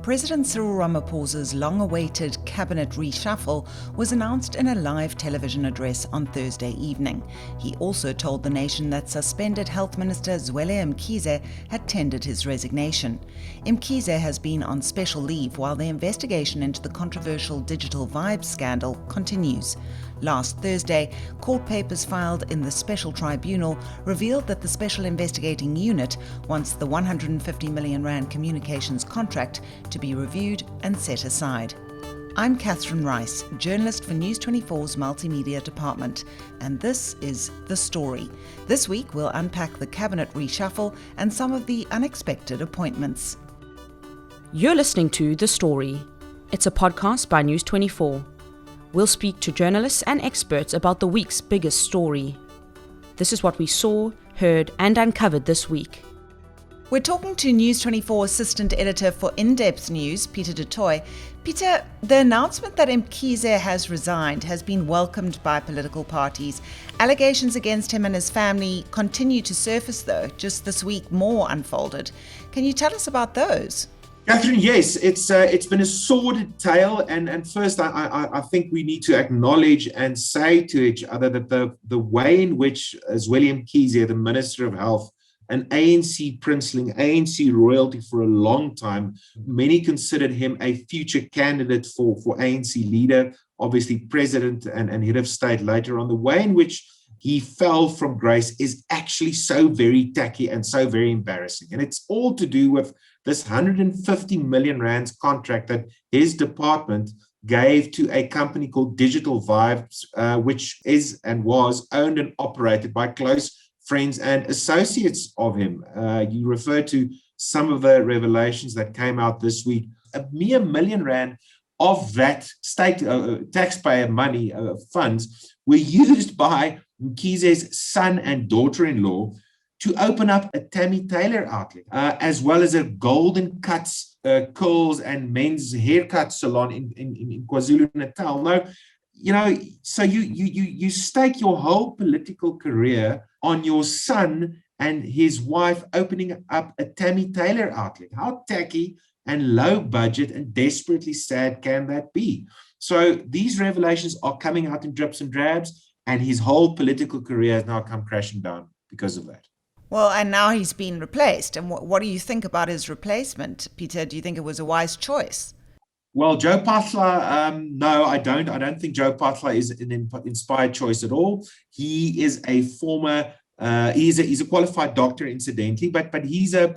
President Cyril Ramaphosa's long-awaited cabinet reshuffle was announced in a live television address on Thursday evening. He also told the nation that suspended Health Minister Zweli Mkhize had tendered his resignation. Mkhize has been on special leave while the investigation into the controversial Digital Vibes scandal continues. Last Thursday, court papers filed in the Special Tribunal revealed that the Special Investigating Unit wants the 150 million rand communications contract to be reviewed and set aside. I'm Catherine Rice, journalist for News 24's Multimedia Department, and this is The Story. This week we'll unpack the cabinet reshuffle and some of the unexpected appointments. You're listening to The Story. It's a podcast by News 24. We'll speak to journalists and experts about the week's biggest story. This is what we saw, heard, and uncovered this week. We're talking to News 24 Assistant Editor for In-Depth News, Peter du Toit. Peter, the announcement that Mkhize has resigned has been welcomed by political parties. Allegations against him and his family continue to surface, though. Just this week, more unfolded. Can you tell us about those? Catherine, yes, it's been a sordid tale, and first I think we need to acknowledge and say to each other that the way in which Zweli Mkhize, the Minister of Health, an ANC princeling, ANC royalty for a long time, many considered him a future candidate for ANC leader, obviously president and head of state later on. The way in which he fell from grace is actually so very tacky and so very embarrassing. And it's all to do with this 150 million rands contract that his department gave to a company called Digital Vibes, which is and was owned and operated by close friends and associates of him. You refer to some of the revelations that came out this week. A mere million rand of that state taxpayer money funds were used by Mkhize's son and daughter-in-law to open up a Tammy Taylor outlet, as well as a Golden Cuts, curls and men's haircut salon in KwaZulu-Natal. Now, so you stake your whole political career on your son and his wife opening up a Tammy Taylor outlet. How tacky and low budget and desperately sad can that be? So these revelations are coming out in drips and drabs, and his whole political career has now come crashing down because of that. Well, and now he's been replaced. And what do you think about his replacement, Peter? Do you think it was a wise choice? Well, Joe Phaahla, no, I don't. I don't think Joe Phaahla is an inspired choice at all. He is a former, he's a qualified doctor, incidentally, but he's a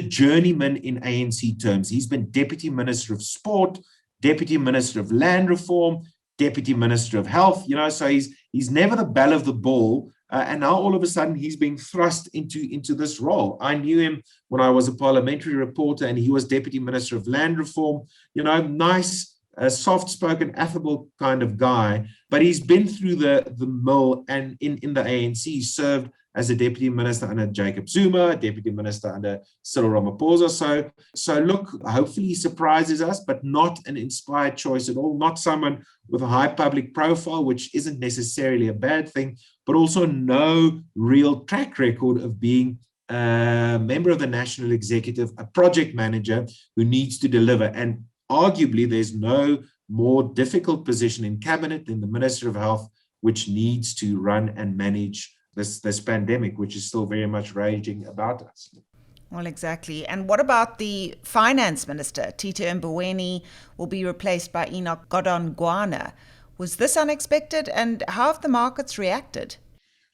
journeyman in ANC terms. He's been Deputy Minister of Sport, Deputy Minister of Land Reform, Deputy Minister of Health. So he's never the belle of the ball. And now all of a sudden he's being thrust into this role. I knew him when I was a parliamentary reporter, and he was Deputy Minister of Land Reform. Nice, soft-spoken, affable kind of guy. But he's been through the mill, and in the ANC, he served as a deputy minister under Jacob Zuma, deputy minister under Cyril Ramaphosa. So look, hopefully he surprises us, but not an inspired choice at all. Not someone with a high public profile, which isn't necessarily a bad thing, but also no real track record of being a member of the national executive, a project manager who needs to deliver. And arguably, there's no more difficult position in cabinet than the Minister of Health, which needs to run and manage this pandemic, which is still very much raging about us. Well, exactly. And what about the finance minister? Tito Mboweni will be replaced by Enoch Godongwana. Was this unexpected, and how have the markets reacted?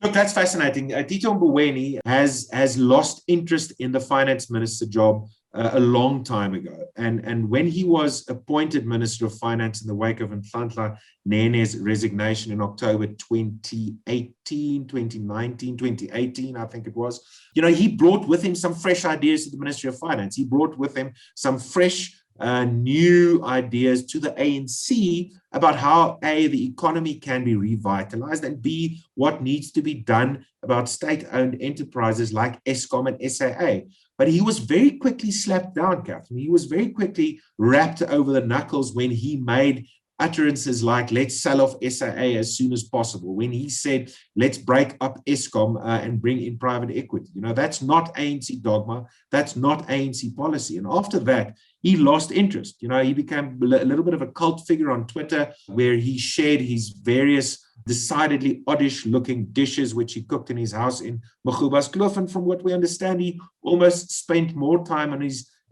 Look, that's fascinating. Tito Mboweni has lost interest in the finance minister job a long time ago. And when he was appointed Minister of Finance in the wake of Nhlanhla Nene's resignation in October 2018, I think it was, he brought with him some fresh ideas to the Ministry of Finance. He brought with him some fresh new ideas to the ANC about how, A, the economy can be revitalized, and B, what needs to be done about state-owned enterprises like Eskom and SAA. But he was very quickly slapped down, Catherine. He was very quickly wrapped over the knuckles when he made utterances like, let's sell off SAA as soon as possible, when he said, let's break up Eskom and bring in private equity. That's not ANC dogma. That's not ANC policy. And after that, he lost interest. He became a little bit of a cult figure on Twitter, where he shared his various decidedly oddish looking dishes which he cooked in his house in Mapisa-Nqakula. And from what we understand, he almost spent more time in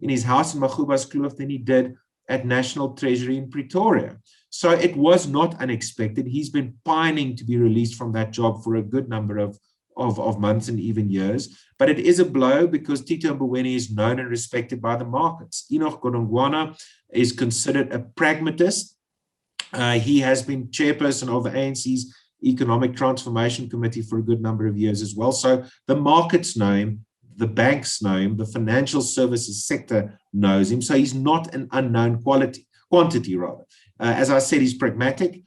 his house in Mapisa-Nqakula than he did at National Treasury in Pretoria. So it was not unexpected. He's been pining to be released from that job for a good number of months and even years. But it is a blow because Tito Mboweni is known and respected by the markets. Enoch Godongwana is considered a pragmatist. He has been chairperson of the ANC's Economic Transformation Committee for a good number of years as well. So the markets know him, the banks know him, the financial services sector knows him. So he's not an unknown quantity. As I said, he's pragmatic.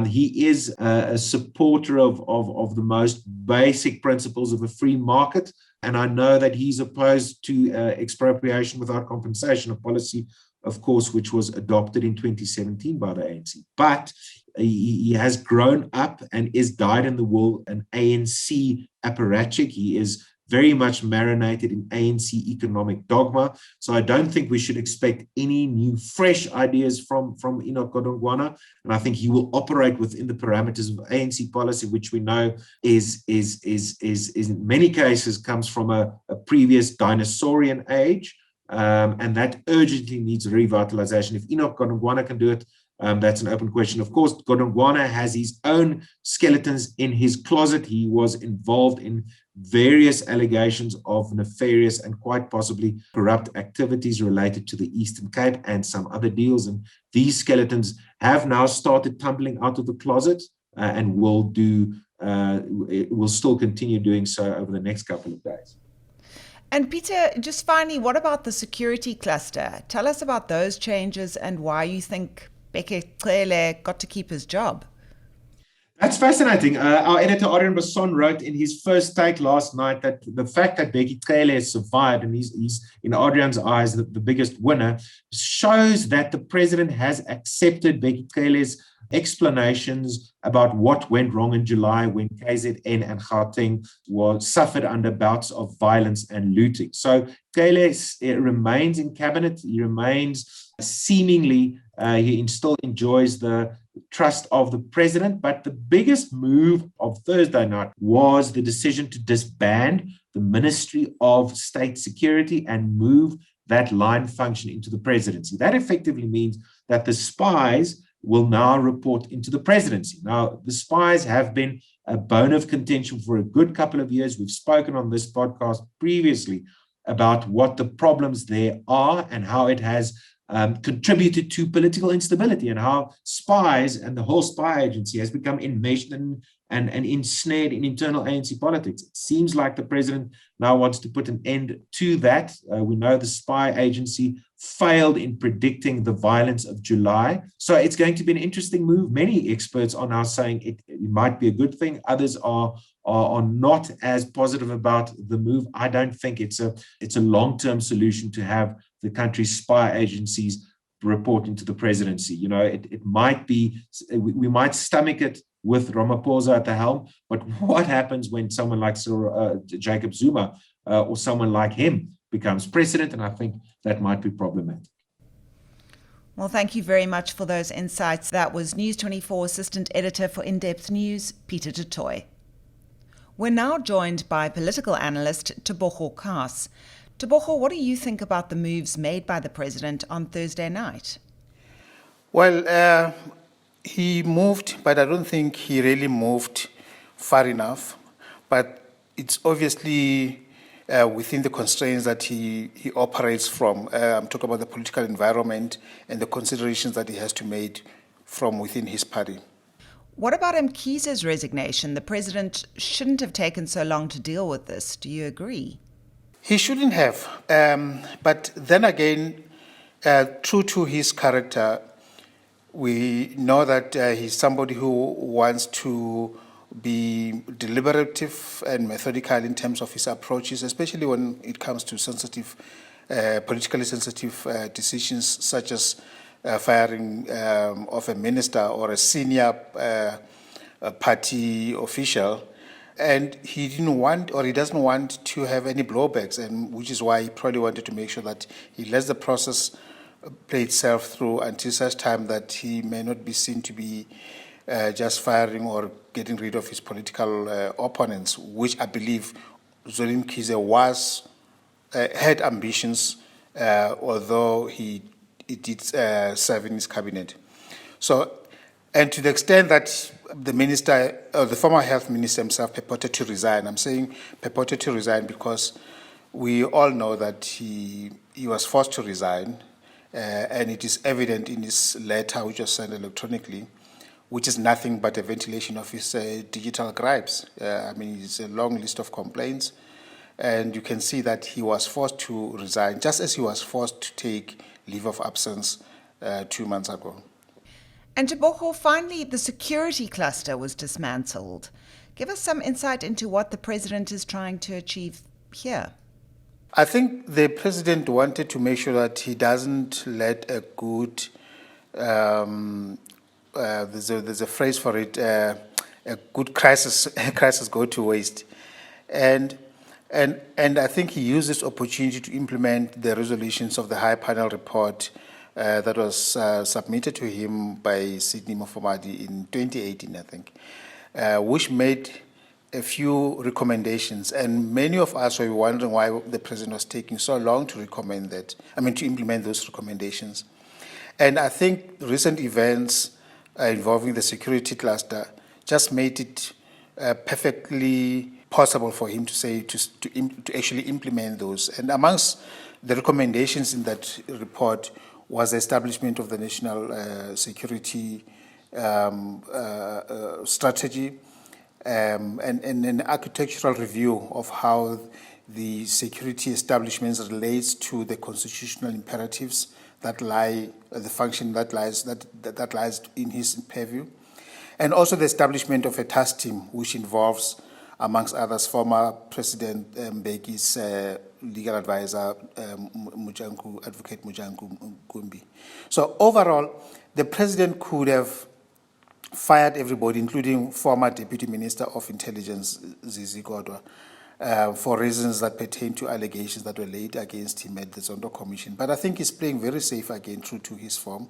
He is a supporter of the most basic principles of a free market. And I know that he's opposed to expropriation without compensation, a policy, of course, which was adopted in 2017 by the ANC. But he has grown up and is dyed in the wool an ANC apparatchik. He is very much marinated in ANC economic dogma. So I don't think we should expect any new fresh ideas from Enoch Godongwana. And I think he will operate within the parameters of ANC policy, which we know is in many cases comes from a previous dinosaurian age. And that urgently needs revitalization. If Enoch Godongwana can do it, that's an open question. Of course, Godongwana has his own skeletons in his closet. He was involved in various allegations of nefarious and quite possibly corrupt activities related to the Eastern Cape and some other deals. And these skeletons have now started tumbling out of the closet and will still continue doing so over the next couple of days. And Peter, just finally, what about the security cluster? Tell us about those changes and why you think Bheki Cele got to keep his job. That's fascinating. Our editor, Adrian Basson, wrote in his first take last night that the fact that Bheki Cele has survived, and he's in Adrian's eyes, the biggest winner, shows that the president has accepted Bheki Cele's explanations about what went wrong in July when KZN and Gauteng suffered under bouts of violence and looting. So Cele remains in cabinet. He remains seemingly, he still enjoys the trust of the president. But the biggest move of Thursday night was the decision to disband the Ministry of State Security and move that line function into the presidency. That effectively means that the spies will now report into the presidency. Now, the spies have been a bone of contention for a good couple of years. We've spoken on this podcast previously about what the problems there are and how it has contributed to political instability and how spies and the whole spy agency has become enmeshed and ensnared in internal ANC politics. It seems like the president now wants to put an end to that. We know the spy agency failed in predicting the violence of July. So it's going to be an interesting move. Many experts are now saying it might be a good thing. Others are not as positive about the move. I don't think it's a long-term solution to have the country's spy agencies report into the presidency. It might be, we might stomach it with Ramaphosa at the helm, but what happens when someone like Jacob Zuma or someone like him becomes president? And I think that might be problematic. Well, thank you very much for those insights. That was News 24 Assistant Editor for In-Depth News, Peter du Toit. We're now joined by political analyst Tebogo Kaas. Tebogo, what do you think about the moves made by the president on Thursday night? Well, he moved, but I don't think he really moved far enough. But it's obviously within the constraints that he operates from. I'm talking about the political environment and the considerations that he has to make from within his party. What about Mkhize's resignation? The president shouldn't have taken so long to deal with this. Do you agree? He shouldn't have. But then again, true to his character, we know that he's somebody who wants to be deliberative and methodical in terms of his approaches, especially when it comes to sensitive, politically sensitive decisions such as firing of a minister or a senior party official, and he didn't want, or he doesn't want to have any blowbacks, and which is why he probably wanted to make sure that he lets the process play itself through until such time that he may not be seen to be just firing or getting rid of his political opponents, which I believe Zweli Mkhize had ambitions, although he did serve in his cabinet. So, and to the extent that the minister, the former health minister himself purported to resign, I'm saying purported to resign because we all know that he was forced to resign, and it is evident in his letter, which was sent electronically, which is nothing but a ventilation of his digital gripes. I mean, it's a long list of complaints, and you can see that he was forced to resign, just as he was forced to take leave of absence 2 months ago. And Tebogo, finally, the security cluster was dismantled. Give us some insight into what the president is trying to achieve here. I think the president wanted to make sure that he doesn't let a good, there's a phrase for it, a good crisis go to waste. And I think he used this opportunity to implement the resolutions of the High Panel report that was submitted to him by Sydney Mofomadi in 2018, I think, which made a few recommendations. And many of us were wondering why the president was taking so long to to implement those recommendations. And I think recent events involving the security cluster just made it perfectly possible for him to actually implement those. And amongst the recommendations in that report was the establishment of the national security strategy and an architectural review of how the security establishments relates to the constitutional imperatives that lie, the function that lies in his purview, and also the establishment of a task team which involves, amongst others, former President Mbeki's legal advisor, Advocate Mujanku Ngumbi. So overall, the president could have fired everybody, including former Deputy Minister of Intelligence, Zizi Kodwa, for reasons that pertain to allegations that were laid against him at the Zondo Commission. But I think he's playing very safe again, true to his form,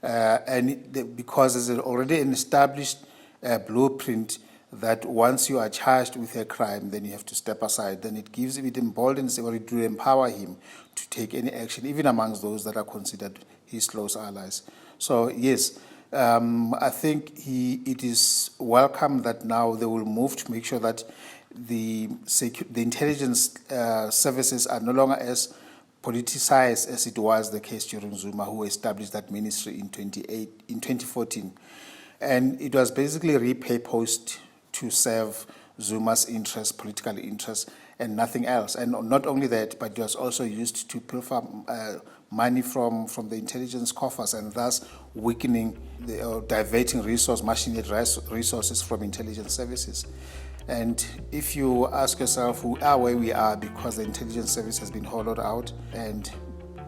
because there's already an established blueprint that once you are charged with a crime, then you have to step aside. Then it emboldens or it will empower him to take any action, even amongst those that are considered his close allies. So yes, I think it is welcome that now they will move to make sure that the intelligence services are no longer as politicized as it was the case during Zuma, who established that ministry in 2014. And it was basically repurposed to serve Zuma's interests, political interests, and nothing else. And not only that, but it was also used to pilfer money from the intelligence coffers, and thus weakening or diverting much-needed resources from intelligence services. And if you ask yourself, we are where we are because the intelligence service has been hollowed out and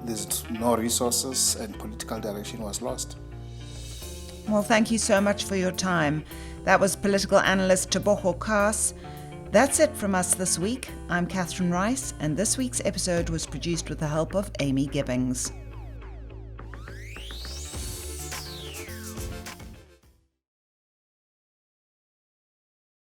there's no resources and political direction was lost. Well, thank you so much for your time. That was political analyst Tebogo Kaas. That's it from us this week. I'm Catherine Rice, and this week's episode was produced with the help of Amy Gibbings.